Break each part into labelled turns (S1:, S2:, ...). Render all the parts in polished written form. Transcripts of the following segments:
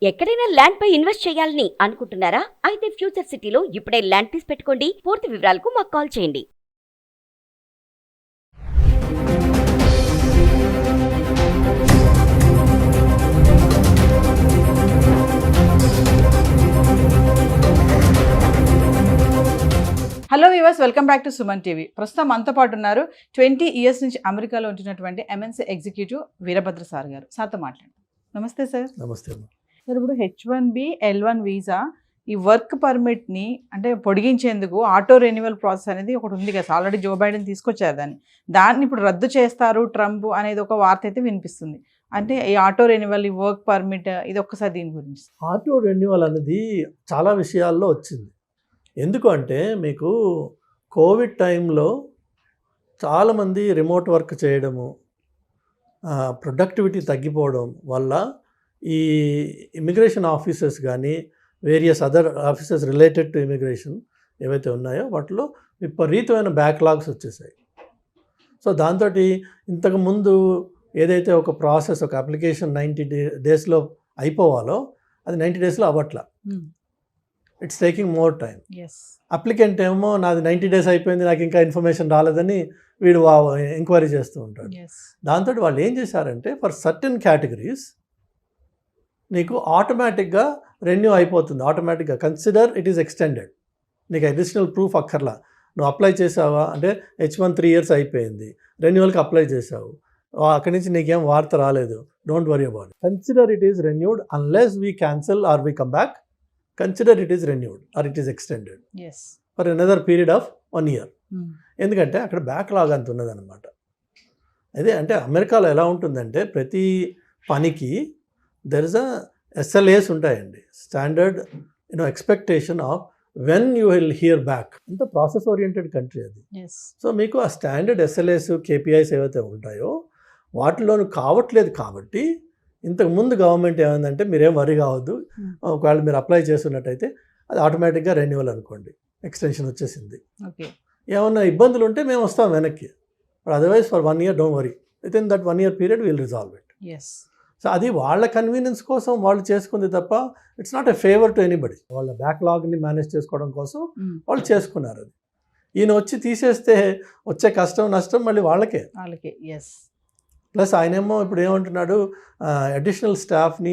S1: ఎక్కడైనా ల్యాండ్ పై ఇన్వెస్ట్ చేయాలని అనుకుంటున్నారా? అయితే ఫ్యూచర్ సిటీలో ఇప్పుడే ల్యాండ్ తీసి పెట్టుకోండి. పూర్తి వివరాలకు మాకు కాల్ చేయండి.
S2: Hello viewers, welcome back to Suman TV. ప్రస్తుతం మనతో పాటు ఉన్నారు 20 years నుంచి అమెరికాలో ఉంటున్నటువంటి ఎంఎన్సీ ఎగ్జిక్యూటివ్ వీరభద్ర సార్ గారు. సార్తో మాట్లాడండి. నమస్తే సార్.
S3: నమస్తే.
S2: సార్, ఇప్పుడు H1B L1 వీసా ఈ వర్క్ పర్మిట్ని అంటే పొడిగించేందుకు ఆటో రెన్యువల్ ప్రాసెస్ అనేది ఒకటి ఉంది కదా. ఆల్రెడీ జో బైడెన్ తీసుకొచ్చారు దాన్ని ఇప్పుడు రద్దు చేస్తారు ట్రంప్ అనేది ఒక వార్త అయితే వినిపిస్తుంది. అంటే ఈ ఆటో రెన్యువల్, ఈ వర్క్ పర్మిట్, ఇది ఒక్కసారి దీని గురించి.
S3: ఆటో రెన్యువల్ అనేది చాలా విషయాల్లో వచ్చింది. ఎందుకు అంటే మీకు కోవిడ్ టైంలో చాలామంది రిమోట్ వర్క్ చేయడము, ప్రొడక్టివిటీ తగ్గిపోవడం వల్ల ఈ ఇమిగ్రేషన్ ఆఫీసర్స్ కానీ various other officers related to immigration ఏవైతే ఉన్నాయో వాటిలో విపరీతమైన బ్యాక్లాగ్స్ వచ్చేసాయి. సో దాంతో ఇంతకుముందు ఏదైతే ఒక ప్రాసెస్, ఒక అప్లికేషన్ 90 daysలో అయిపోవాలో అది 90 daysలో అవ్వట్లా. It's taking more time. Applicant ఏమో నాది 90 days అయిపోయింది, నాకు ఇంకా ఇన్ఫర్మేషన్ రాలేదని వీడు ఎంక్వైరీ చేస్తూ ఉంటాడు. దాంతో వాళ్ళు ఏం చేశారంటే ఫర్ సర్టెన్ కేటగిరీస్ నీకు ఆటోమేటిక్గా రెన్యూ అయిపోతుంది. ఆటోమేటిక్గా కన్సిడర్ ఇట్ ఈస్ ఎక్స్టెండెడ్. నీకు అడిషనల్ ప్రూఫ్ అక్కర్లా. నువ్వు అప్లై చేసావా అంటే H1 3 years అయిపోయింది, రెన్యువల్కి అప్లై చేసావు, అక్కడి నుంచి నీకేం వార్త రాలేదు, don't worry about it. Consider it is renewed unless we cancel or we come back. Consider it is renewed or it is extended for another period of 1 year. ఎందుకంటే అక్కడ backlog అంత ఉన్నదన్నమాట. అదే అంటే అమెరికాలో ఎలా ఉంటుందంటే ప్రతి పనికి దెర్ ఇస్ SLAs ఉంటాయండి, standard expectation of when you will here back. అంత ప్రాసెస్ ఓరియంటెడ్ కంట్రీ అది. సో మీకు ఆ స్టాండర్డ్ SLAs, KPIs ఏవైతే ఉంటాయో వాటిలోనూ కావట్లేదు. కాబట్టి ఇంతకుముందు గవర్నమెంట్ ఏమైందంటే మీరేం వరి కావద్దు, ఒకవేళ మీరు అప్లై చేస్తున్నట్టయితే అది ఆటోమేటిక్గా రెన్యువల్ అనుకోండి, ఎక్స్టెన్షన్ వచ్చేసింది. ఏమన్నా ఇబ్బందులు ఉంటే మేము వస్తాం వెనక్కి, but otherwise for 1 year don't worry, with in that 1 year period will resolve it. So అది వాళ్ళ కన్వీనియన్స్ కోసం వాళ్ళు చేసుకుంది తప్ప it's not a favour to anybody. వాళ్ళ బ్యాక్లాగ్ని మేనేజ్ చేసుకోవడం కోసం వాళ్ళు చేసుకున్నారు. అది ఈయన వచ్చి తీసేస్తే వచ్చే కష్టం నష్టం మళ్ళీ వాళ్ళకే. ప్లస్ ఆయనేమో ఇప్పుడు ఏమంటున్నాడు, అడిషనల్ స్టాఫ్ని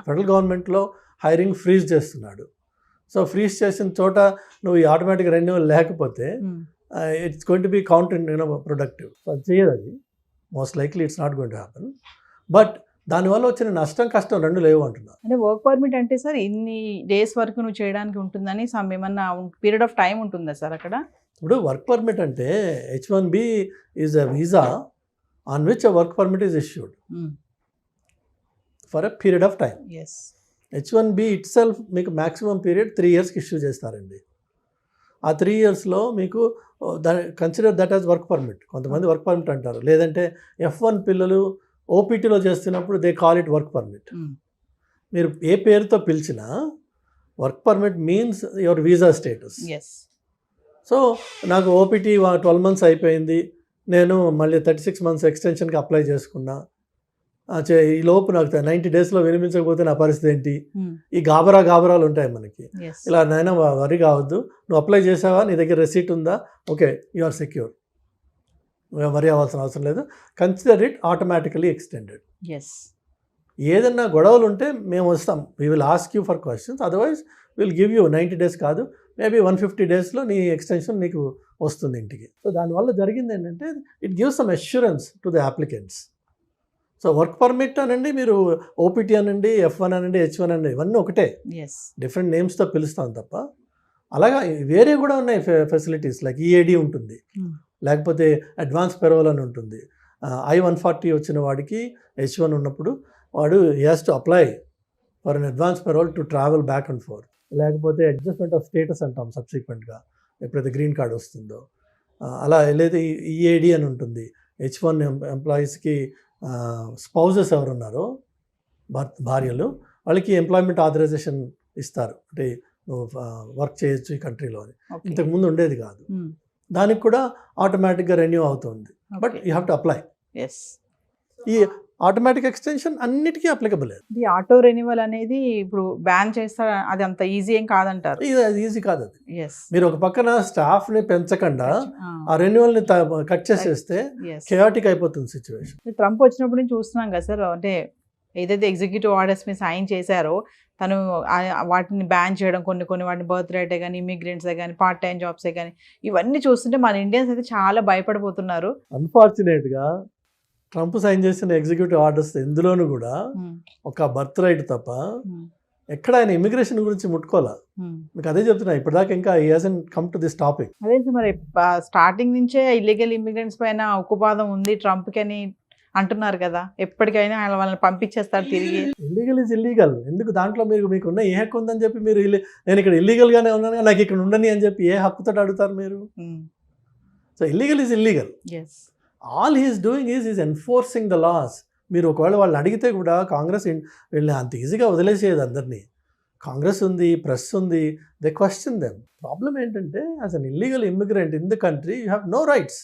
S3: ఫెడరల్ గవర్నమెంట్లో హైరింగ్ ఫ్రీజ్ చేస్తున్నాడు. సో ఫ్రీజ్ చేసిన చోట నువ్వు ఈ ఆటోమేటిక్ రెన్యువల్ లేకపోతే it's going to be counterproductive. So అది చేయదు. అది most likely it's not going to happen. But దానివల్ల వచ్చిన నష్టం కష్టం రెండు లేవు అంటున్నారు.
S2: అంటే వర్క్ పర్మిట్ అంటే సార్ ఇన్ని డేస్ వరకు నువ్వు చేయడానికి ఉంటుందని ఏమన్నా పీరియడ్ ఆఫ్ టైం ఉంటుందా సార్ అక్కడ?
S3: ఇప్పుడు వర్క్ పర్మిట్ అంటే H1B is a visa on which a work permit is issued for a period of time. H1B itself మీకు maximum period 3 yearsకి ఇష్యూ చేస్తారండి. ఆ 3 yearsలో మీకు consider that as work permit. కొంతమంది work permit అంటారు, లేదంటే F1 పిల్లలు OPTలో చేస్తున్నప్పుడు they call it work permit. మీరు ఏ పేరుతో పిలిచినా work permit means your visa status. So నాకు OPT 12 months అయిపోయింది, నేను మళ్ళీ 36 months ఎక్స్టెన్షన్కి అప్లై చేసుకున్నా, ఈ లోపు నాకు 90 daysలో వినిపించకపోతే నా పరిస్థితి ఏంటి? ఈ గాబరాలు ఉంటాయి మనకి. ఇలా నైనా వరి కావద్దు, నువ్వు అప్లై చేసావా, నీ దగ్గర రెసీట్ ఉందా, ఓకే యు ఆర్ సెక్యూర్, నువ్వు వరి అవ్వాల్సిన అవసరం లేదు. Consider it automatically extended. ఏదన్నా గొడవలు ఉంటే మేము వస్తాం, we will ask you for questions, otherwise will give you 90 days కాదు, మేబీ 150 daysలో నీ ఎక్స్టెన్షన్ నీకు వస్తుంది ఇంటికి. సో దానివల్ల జరిగింది ఏంటంటే it gives some assurance to the applicants. So work permit అనండి, మీరు OPT అనండి, F1 అనండి, H1 అనండి, ఇవన్నీ ఒకటే, డిఫరెంట్ నేమ్స్తో పిలుస్తాం తప్ప. అలాగా వేరే కూడా ఉన్నాయి ఫెసిలిటీస్, లైక్ EAD ఉంటుంది, లేకపోతే అడ్వాన్స్ పెరోల్ అని ఉంటుంది. I-140 వచ్చిన వాడికి H1 ఉన్నప్పుడు వాడు he has to apply for an advance parole to travel back and forth. లేకపోతే అడ్జస్ట్మెంట్ ఆఫ్ స్టేటస్ అంటాం సబ్సిక్వెంట్గా, ఎప్పుడైతే గ్రీన్ కార్డ్ వస్తుందో. అలా లేదా EAD అని ఉంటుంది. H1 ఎంప్లాయీస్కి స్పౌజెస్ ఎవరున్నారో భార్యలు, వాళ్ళకి ఎంప్లాయ్మెంట్ ఆథరైజేషన్ ఇస్తారు, అంటే నువ్వు వర్క్ చేయొచ్చు ఈ కంట్రీలో అని. ఇంతకుముందు ఉండేది కాదు. దానికి కూడా ఆటోమేటిక్గా రెన్యూ అవుతుంది, but you have to apply. ఈ ఆటోమేటిక్ ఎక్స్టెన్షన్ అన్నిటికీ అప్లికబుల్.
S2: ఇది ఆటో రెన్యువల్ అనేది ఇప్పుడు బ్యాన్ చేస్తా, అది అంత ఈజీ ఏం కాదంటారు.
S3: అది ఈజీ కాదు. అది
S2: ఎస్,
S3: మీరు ఒక పక్కన స్టాఫ్ని పెంచకుండా ఆ రెన్యువల్ని కట్ చేసేస్తే కెయాటిక్ అయిపోతుంది సిచ్యువేషన్.
S2: ట్రంప్ వచ్చినప్పుడు నుంచి చూస్తున్నాం కదా సార్, అంటే ఏదైతే ఎగ్జిక్యూటివ్ ఆర్డర్స్ మీద సైన్ చేశారో తను వాటిని బ్యాన్ చేయడం, కొన్ని వాటిని బర్త్ రేటే కానీ, ఇమిగ్రెంట్సే కానీ, పార్ట్ టైం జాబ్సే కానీ, ఇవన్నీ చూస్తుంటే మన ఇండియన్స్ అయితే చాలా భయపడిపోతున్నారు.
S3: అన్ఫార్చునేట్గా ట్రంప్ సైన్ చేసిన ఎగ్జిక్యూటివ్ ఆర్డర్స్ ఎందులోనూ కూడా ఒక బర్త్ రైట్ తప్ప ఎక్కడ ఆయన ఇమిగ్రేషన్ గురించి ముట్టుకోవాలా. మీకు అదే చెప్తున్నా, ఇప్పటిదాకా ఇంకా హి hasn't come to this topic.
S2: అదే మరి స్టార్టింగ్ నుంచే ఇల్లీగల్ ఇమిగ్రెంట్స్ పైన ఉక్కుపాదం ఉంది ట్రంప్కి అని అంటున్నారు కదా, ఎప్పటికైనా ఆయన వాళ్ళని పంపించేస్తారు తిరిగి.
S3: Illegal is illegal. ఎందుకు దాంట్లో మీకున్న ఏ హక్కు ఉందని చెప్పి మీరు నేను ఇక్కడ ఇల్లీగల్గానే ఉన్నాను నాకు ఇక్కడ ఉండని అని చెప్పి ఏ హక్కుతో అడుగుతారు మీరు? So illegal is illegal. All he's doing is enforcing the laws. మీరు ఒకవేళ వాళ్ళు అడిగితే కూడా కాంగ్రెస్ వీళ్ళని అంత ఈజీగా వదిలేసేది అందరినీ. కాంగ్రెస్ ఉంది, ప్రెస్ ఉంది, దే క్వశ్చన్ దెమ్. ప్రాబ్లం ఏంటంటే as an illegal immigrant in the country you have no rights.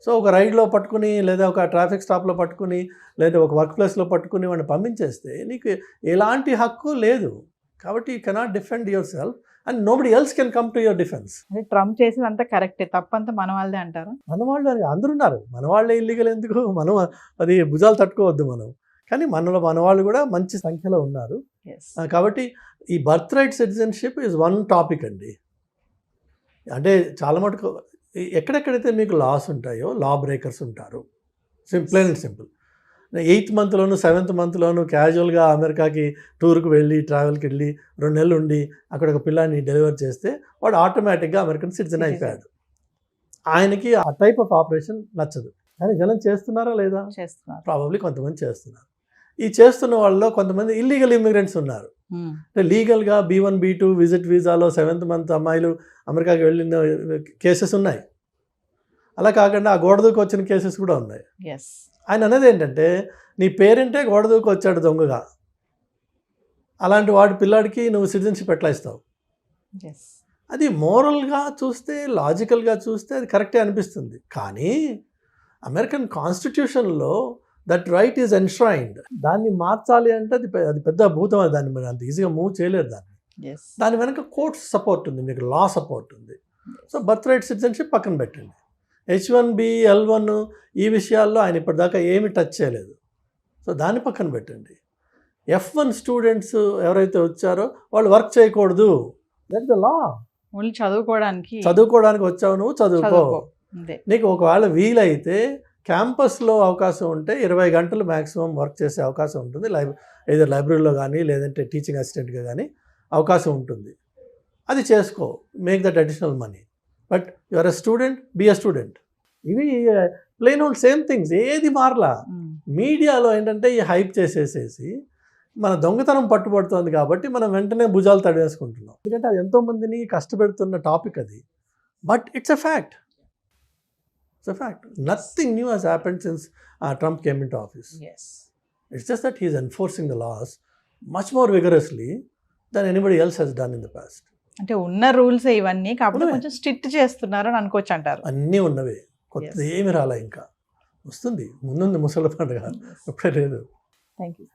S3: So ఒక రైడ్లో పట్టుకుని లేదా ఒక ట్రాఫిక్ స్టాప్లో పట్టుకుని లేదా ఒక వర్క్ ప్లేస్లో పట్టుకుని వాడిని పంపించేస్తే నీకు ఎలాంటి హక్కు లేదు. కాబట్టి you cannot defend your self and nobody else can come to your defence.
S2: అంటే ట్రంప్ చేసేది అంతా కరెక్టే, తప్పంతా మన వాళ్ళదే అంటారా?
S3: మన వాళ్ళు అందరూ ఉన్నారు, మన వాళ్ళే ఇల్లీగల్ ఎందుకు? మనం అది భుజాలు తట్టుకోవద్దు మనం. కానీ మన వాళ్ళు కూడా మంచి సంఖ్యలో ఉన్నారు. కాబట్టి ఈ birth right citizenship is one topic అండి. అంటే చాలా మటుకు ఎక్కడెక్కడైతే మీకు లాస్ ఉంటాయో లా బ్రేకర్స్ ఉంటారు. Plain and simple. 8th మంత్లోను 7th మంత్లోను క్యాజువల్గా అమెరికాకి టూర్కి వెళ్ళి ట్రావెల్కి వెళ్ళి 2 నెలలు ఉండి అక్కడ ఒక పిల్లాన్ని డెలివర్ చేస్తే వాడు ఆటోమేటిక్గా అమెరికన్ సిటిజన్ అయిపోయాడు. ఆయనకి ఆ టైప్ ఆఫ్ ఆపరేషన్ నచ్చదు. కానీ జనం చేస్తున్నారా లేదా?
S2: చేస్తున్నారు.
S3: ప్రాబబ్లీ కొంతమంది చేస్తున్నారు. ఈ చేస్తున్న వాళ్ళలో కొంతమంది ఇల్లీగల్ ఇమిగ్రెంట్స్ ఉన్నారు. అంటే లీగల్గా B1 B2 visit వీసాలో 7th month అమ్మాయిలు అమెరికాకి వెళ్ళిన కేసెస్ ఉన్నాయి. అలా కాకుండా ఆ గోడదూకి వచ్చిన కేసెస్ కూడా ఉన్నాయి. ఆయన అనేది ఏంటంటే నీ పేరెంటే గోడదూకి వచ్చాడు దొంగగా, అలాంటి వాడి పిల్లాడికి నువ్వు సిటిజన్షిప్ ఎట్లా ఇస్తావు? అది మోరల్గా చూస్తే, లాజికల్గా చూస్తే అది కరెక్టే అనిపిస్తుంది. కానీ అమెరికన్ కాన్స్టిట్యూషన్లో దట్ రైట్ ఈజ్ ఎన్ష్రైన్డ్. దాన్ని మార్చాలి అంటే అది పెద్ద భూతం. దాన్ని మీరు అంత ఈజీగా మూవ్ చేయలేరు. దాని వెనక కోర్ట్స్ సపోర్ట్ ఉంది, మీకు లా సపోర్ట్ ఉంది. సో బర్త్ రైట్ సిటిజన్షిప్ పక్కన పెట్టండి. H1B L1 ఈ విషయాల్లో ఆయన ఇప్పటిదాకా ఏమి టచ్ చేయలేదు. సో దాన్ని పక్కన పెట్టండి. F1 స్టూడెంట్స్ ఎవరైతే వచ్చారో వాళ్ళు వర్క్ చేయకూడదు. That the law.
S2: ఓన్లీ చదువుకోవడానికి
S3: వచ్చావు, నువ్వు చదువుకో. నీకు ఒకవేళ వీలైతే క్యాంపస్లో అవకాశం ఉంటే 20 గంటలు మ్యాక్సిమం వర్క్ చేసే అవకాశం ఉంటుంది. ఏదో లైబ్రరీలో కానీ లేదంటే టీచింగ్ అసిస్టెంట్గా కానీ అవకాశం ఉంటుంది. అది చేసుకో, make that additional money. But you are a student, be a student. ఇవి ప్లెయిన్ ఓల్డ్ సేమ్ థింగ్స్, ఏది మారలా. మీడియాలో ఏంటంటే ఈ హైప్ చేసేసేసి మన దొంగతనం పట్టుబడుతుంది కాబట్టి మనం వెంటనే భుజాలు తడివేసుకుంటున్నాం. ఎందుకంటే అది ఎంతోమందిని కష్టపెడుతున్న టాపిక్ అది. But it's a fact. It's a fact. Nothing new has happened since Trump came into office. It's just that he is enforcing the laws much more vigorously than anybody else has done in the past.
S2: అంటే ఉన్న rules ఇవన్నీ కాకపోతే కొంచెం strict చేస్తున్నారు అని అనుకోవచ్చు అంటారు.
S3: అన్నీ ఉన్నవే, కొత్తది ఏమి రాలా. ఇంకా వస్తుంది, ముందుంది ముసలి పండుగ, ఎప్పుడే లేదు.
S2: Thank you.